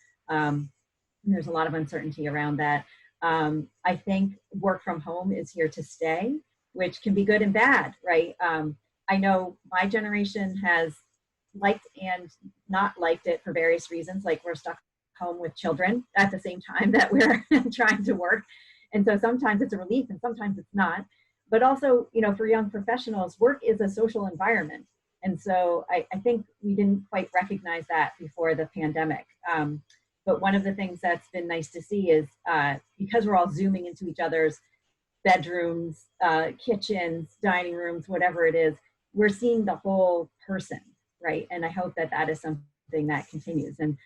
S3: There's a lot of uncertainty around that. I think work from home is here to stay, which can be good and bad, right? I know my generation has liked and not liked it for various reasons, like we're stuck home with children at the same time that we're trying to work. And so sometimes it's a relief and sometimes it's not. But also, for young professionals, work is a social environment. And so I think we didn't quite recognize that before the pandemic. But one of the things that's been nice to see is because we're all Zooming into each other's bedrooms, kitchens, dining rooms, whatever it is, we're seeing the whole person, right? And I hope that that is something that continues. And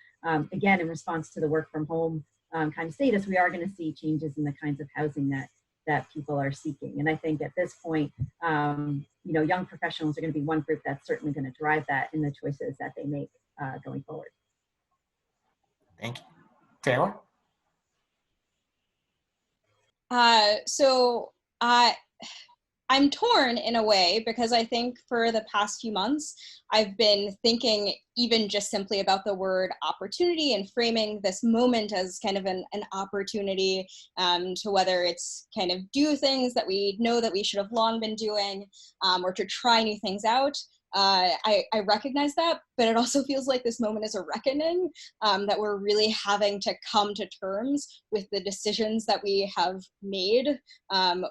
S3: again, in response to the work from home kind of status, we are going to see changes in the kinds of housing that people are seeking. And I think at this point, young professionals are going to be one group that's certainly going to drive that in the choices that they make going forward.
S1: Thank you. Taylor?
S2: So I'm torn in a way, because I think for the past few months, I've been thinking even just simply about the word opportunity and framing this moment as kind of an opportunity to whether it's kind of do things that we know that we should have long been doing, or to try new things out. I recognize that, but it also feels like this moment is a reckoning, that we're really having to come to terms with the decisions that we have made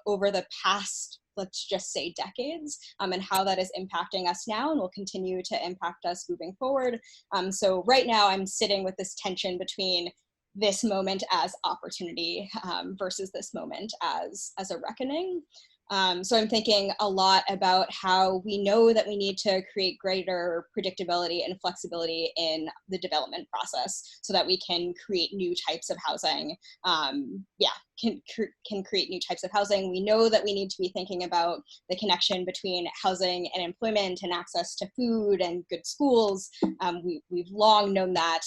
S2: over the past, let's just say, decades, and how that is impacting us now and will continue to impact us moving forward. So right now I'm sitting with this tension between this moment as opportunity versus this moment as a reckoning. So I'm thinking a lot about how we know that we need to create greater predictability and flexibility in the development process so that we can create new types of housing. Can create new types of housing. We know that we need to be thinking about the connection between housing and employment and access to food and good schools. We've long known that.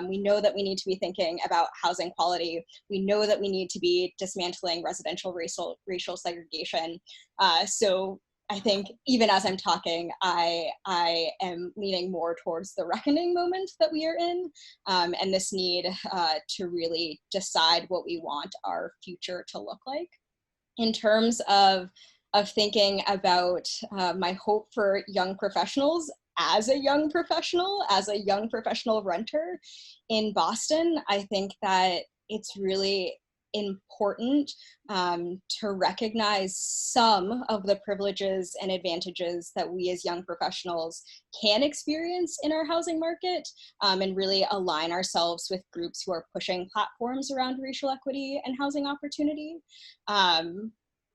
S2: We know that we need to be thinking about housing quality. We know that we need to be dismantling residential racial segregation. So I think even as I'm talking, I am leaning more towards the reckoning moment that we are in, and this need to really decide what we want our future to look like. In terms of thinking about my hope for young professionals, as a young professional renter in Boston, I think that it's really important to recognize some of the privileges and advantages that we as young professionals can experience in our housing market, and really align ourselves with groups who are pushing platforms around racial equity and housing opportunity.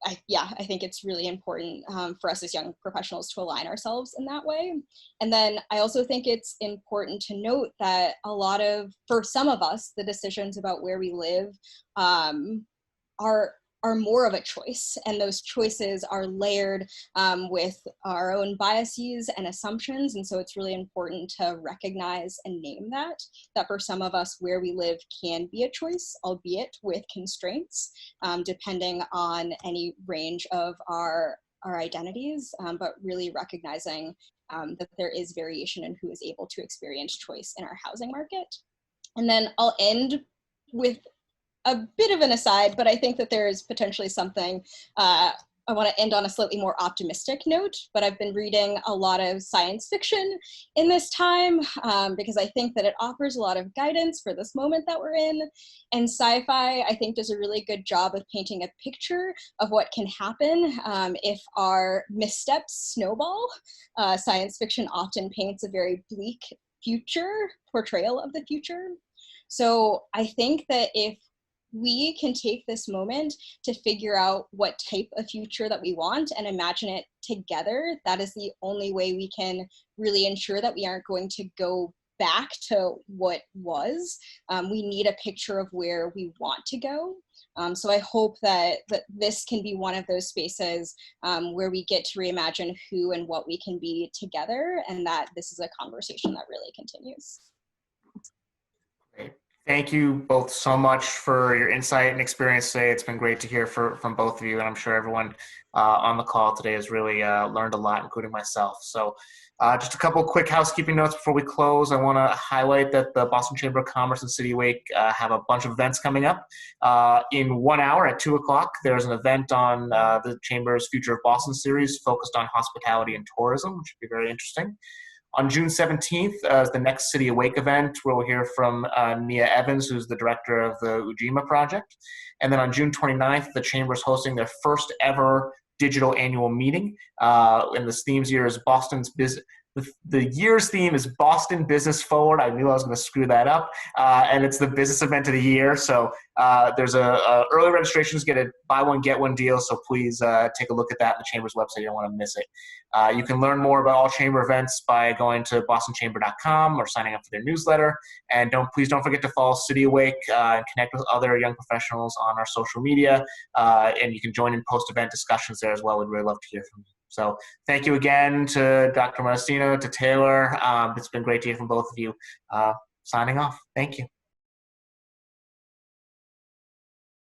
S2: I think it's really important for us as young professionals to align ourselves in that way. And then I also think it's important to note that for some of us, the decisions about where we live are more of a choice, and those choices are layered with our own biases and assumptions. And so it's really important to recognize and name that for some of us, where we live can be a choice, albeit with constraints, depending on any range of our identities, but really recognizing that there is variation in who is able to experience choice in our housing market. And then I'll end with a bit of an aside, but I think that there is potentially something, I want to end on a slightly more optimistic note, but I've been reading a lot of science fiction in this time because I think that it offers a lot of guidance for this moment that we're in. And sci-fi, I think, does a really good job of painting a picture of what can happen if our missteps snowball. Science fiction often paints a very bleak future portrayal of the future. So I think that if we can take this moment to figure out what type of future that we want and imagine it together, that is the only way we can really ensure that we aren't going to go back to what was. We need a picture of where we want to go. So I hope that this can be one of those spaces where we get to reimagine who and what we can be together, and that this is a conversation that really continues.
S1: Great. Thank you both so much for your insight and experience today. It's been great to hear from both of you, and I'm sure everyone on the call today has really learned a lot, including myself. So just a couple quick housekeeping notes before we close. I want to highlight that the Boston Chamber of Commerce and City Wake have a bunch of events coming up. In 1 hour at 2 o'clock, there's an event on the Chamber's Future of Boston series focused on hospitality and tourism, which should be very interesting. On June 17th is the next City Awake event, where we'll hear from Nia Evans, who's the director of the Ujima project. And then on June 29th, the Chamber is hosting their first ever digital annual meeting. And this theme's year is Boston's business. The year's theme is Boston Business Forward. I knew I was going to screw that up. And it's the business event of the year. So there's a early registrations, get a buy one, get one deal. So please take a look at that on the Chamber's website. You don't want to miss it. You can learn more about all Chamber events by going to bostonchamber.com or signing up for their newsletter. And please don't forget to follow City Awake and connect with other young professionals on our social media. And you can join in post-event discussions there as well. We'd really love to hear from you. So thank you again to Dr. Modestino, to Taylor. It's been great to hear from both of you. Signing off. Thank you.